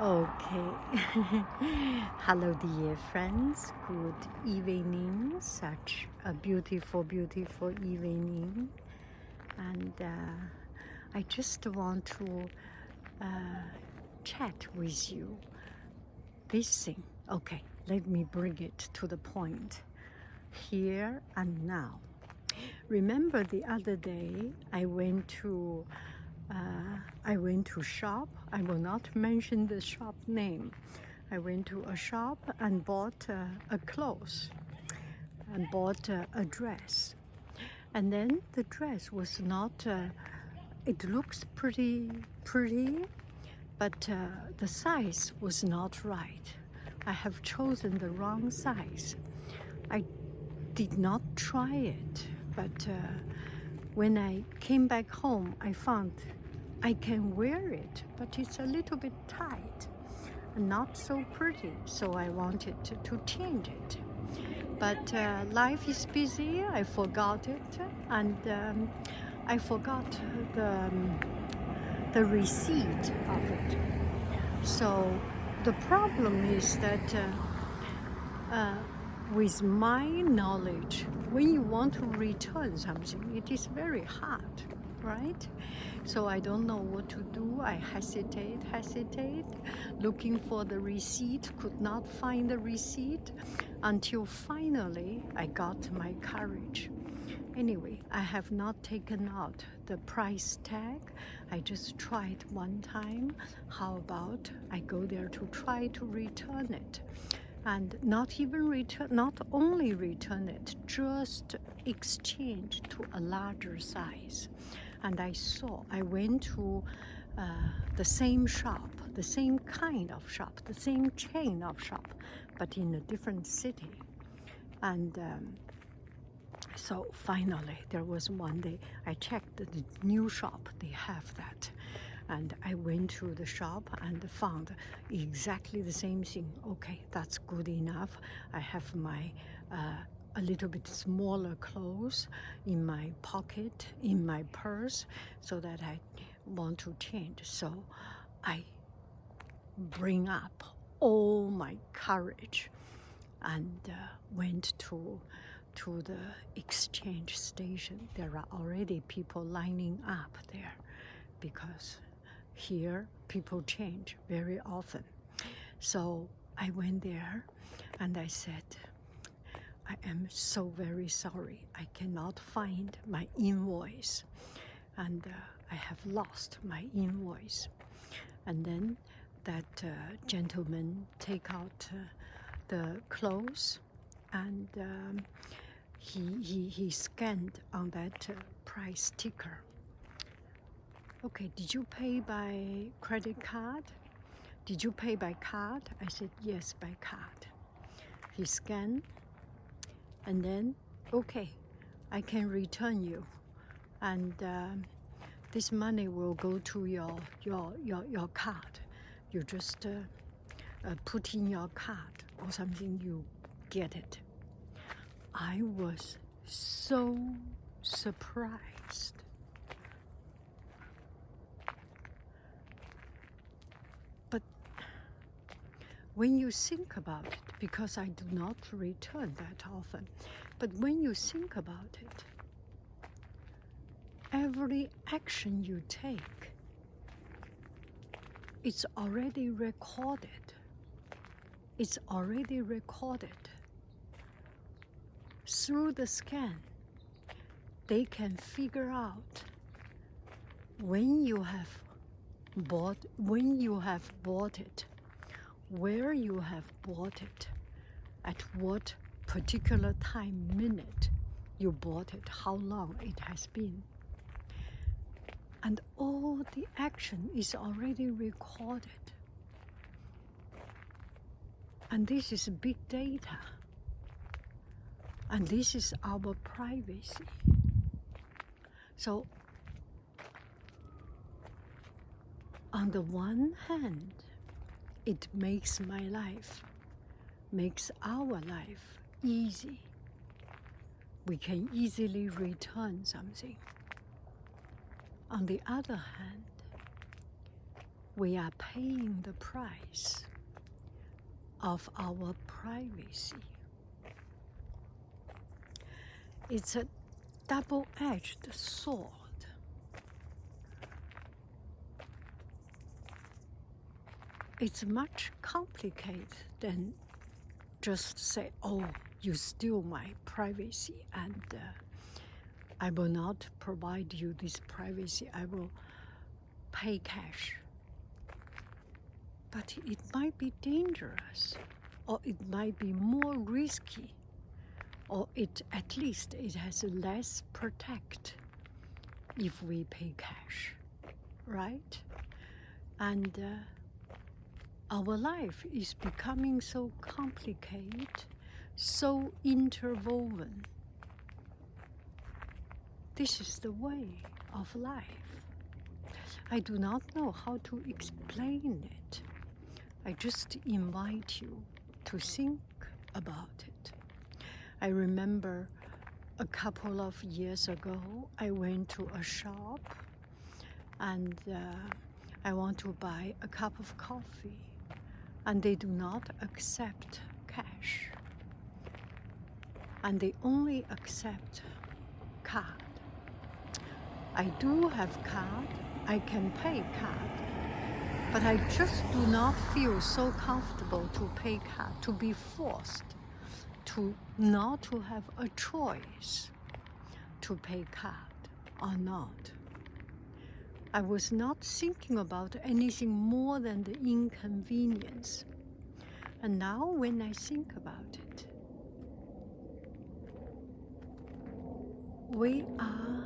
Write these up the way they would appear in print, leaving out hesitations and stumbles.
Okay. Hello, dear friends. Good evening. Such a beautiful, beautiful evening. And I just want to uh, chat with you. This thing. Okay, let me bring it to the point. Here and now. Remember the other day I went to shop. I will not mention the shop name. I went to a shop and bought a clothes and bought a dress. And then the dress was not, it looks pretty, but the size was not right. I have chosen the wrong size. I did not try it, but when I came back home, I found I can wear it, but it's a little bit tight and not so pretty, so I wanted to change it. But life is busy, I forgot it, and I forgot the receipt of it. So the problem is that uh, with my knowledge, when you want to return something, it is very hard, right? So I don't know what to do. I hesitate, looking for the receipt, could not find the receipt until finally I got my courage. Anyway, I have not taken out the price tag. I just tried one time. How about I go there to try to return it? And not only return it, just exchange to a larger size. And I went to the same shop, the same kind of shop, the same chain of shop, but in a different city. And so finally, there was one day I checked the new shop, they have that. And I went to the shop and found exactly the same thing. Okay, that's good enough. I have my a little bit smaller clothes in my pocket, in my purse, so that I want to change. So I bring up all my courage and went to the exchange station. There are already people lining up there because here people change very often. So I went there and I said, I am so very sorry. I cannot find my invoice, and I have lost my invoice. And then that gentleman take out the clothes, and he scanned on that price sticker. Okay, did you pay by credit card? Did you pay by card? I said, yes, by card. He scanned, and then, okay, I can return you. And this money will go to your card. You just put in your card or something, you get it. I was so surprised. But when you think about it, because I do not return that often, but when you think about it, every action you take, it's already recorded. It's already recorded. Through the scan, they can figure out when you have bought it, where you have bought it, at what particular time, minute you bought it, how long it has been. And all the action is already recorded. And this is big data. And this is our privacy. So, on the one hand, it makes my life, makes our life easy. We can easily return something. On the other hand, we are paying the price of our privacy. It's a double-edged sword. It's much complicated than just say, oh, you steal my privacy and I will not provide you this privacy. I will pay cash. But it might be dangerous, or it might be more risky, or at least it has less protect if we pay cash, right? And our life is becoming so complicated, so interwoven. This is the way of life. I do not know how to explain it. I just invite you to think about it. I remember a couple of years ago, I went to a shop and I want to buy a cup of coffee, and they do not accept cash. And they only accept card. I do have card, I can pay card, but I just do not feel so comfortable to pay card, to be forced to not to have a choice to pay card or not. I was not thinking about anything more than the inconvenience. And now when I think about it, we are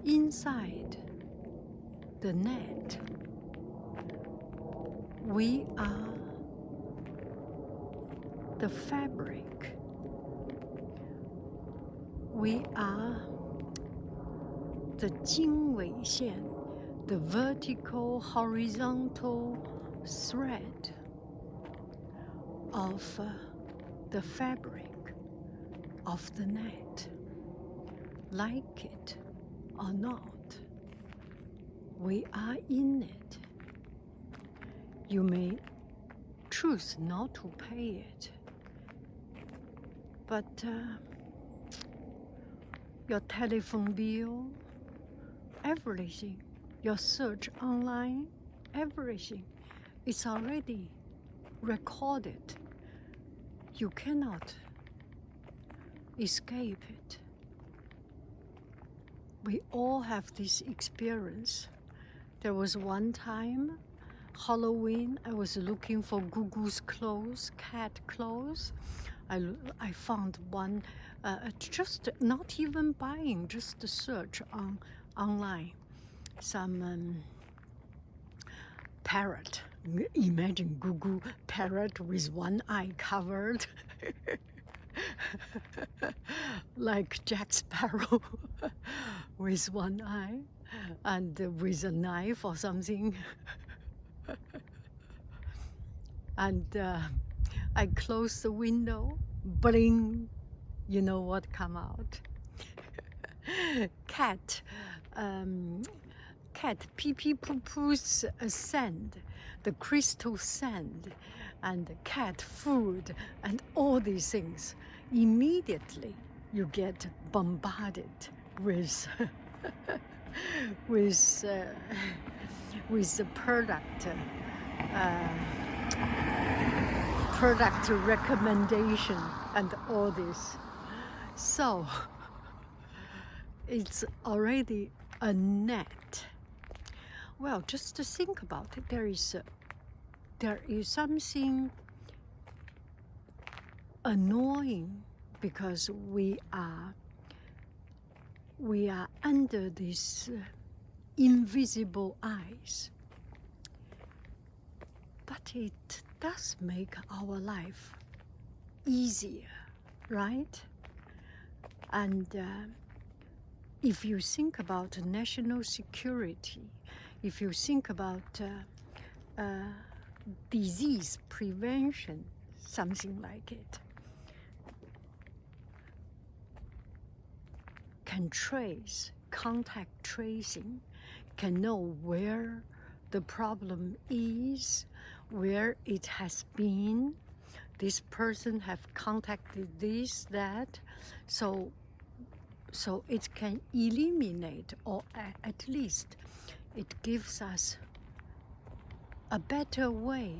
inside the net. We are the fabric. We are the 经纬线, the vertical, horizontal thread of the fabric of the net. Like it or not, we are in it. You may choose not to pay it, but your telephone bill, everything, your search online, everything, it's already recorded. You cannot escape it. We all have this experience. There was one time, Halloween, I was looking for Gugu's clothes, cat clothes. I found one, just not even buying, just search online. Some parrot. Imagine Gugu parrot with one eye covered, like Jack Sparrow with one eye and with a knife or something. And I closed the window, bling, you know what come out? Cat pee pee poo poo's sand, the crystal sand, and cat food, and all these things. Immediately you get bombarded with with the product recommendation and all this. So it's already a net. Well, just to think about it, there is something annoying because we are under these invisible eyes. But it does make our life easier, right? And if you think about national security, if you think about disease prevention, something like it, can trace, contact tracing, can know where the problem is, where it has been. This person have contacted this, that, so it can eliminate, or at least it gives us a better way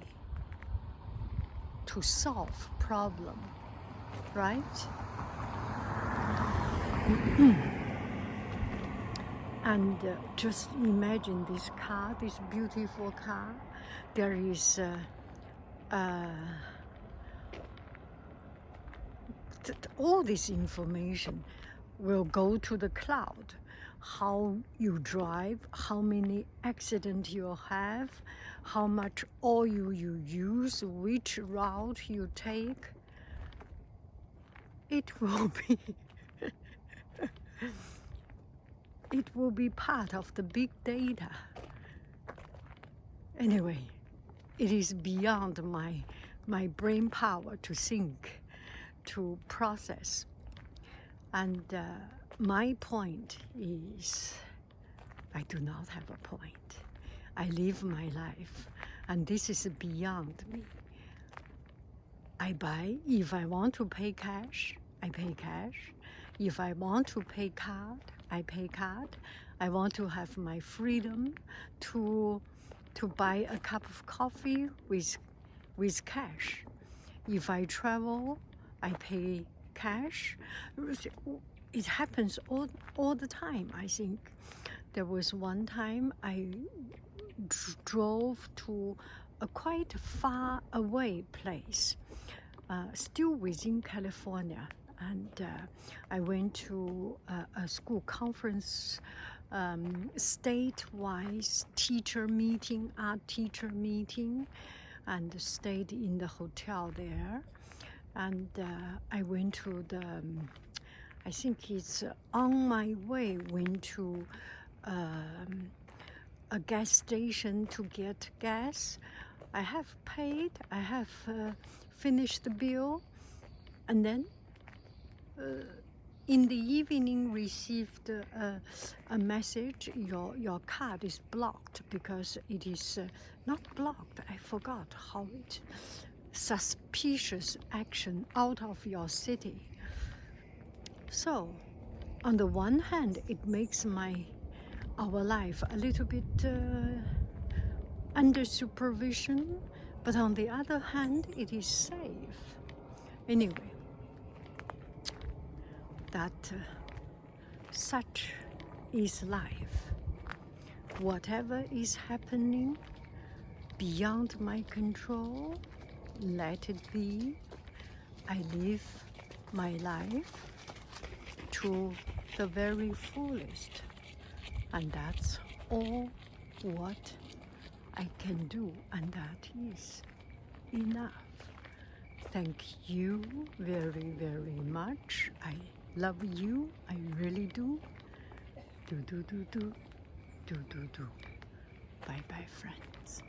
to solve problem, right? And just imagine this car, this beautiful car. There is all this information will go to the cloud. How you drive, how many accidents you have, how much oil you use, which route you take. It will be it will be part of the big data. Anyway, it is beyond my brain power to think, to process. And my point is, I do not have a point. I live my life, and this is beyond me. I buy, if I want to pay cash, I pay cash. If I want to pay card, I pay card. I want to have my freedom to buy a cup of coffee with cash. If I travel, I pay cash. It happens all the time, I think. There was one time I drove to a quite far away place, still within California, and I went to a school conference, statewide teacher meeting, art teacher meeting, and stayed in the hotel there. And I went to the, I think it's on my way, went to a gas station to get gas. I have paid, I have finished the bill, and then in the evening received a message, your card is blocked because it is not blocked, I forgot how it, suspicious action out of your city. So on the one hand, it makes our life a little bit under supervision, but on the other hand, it is safe. Anyway, that such is life. Whatever is happening beyond my control, let it be. I live my life to the very fullest, and that's all what I can do, and that is enough. Thank you very, very much. I love you, I really do. Do. Bye bye, friends.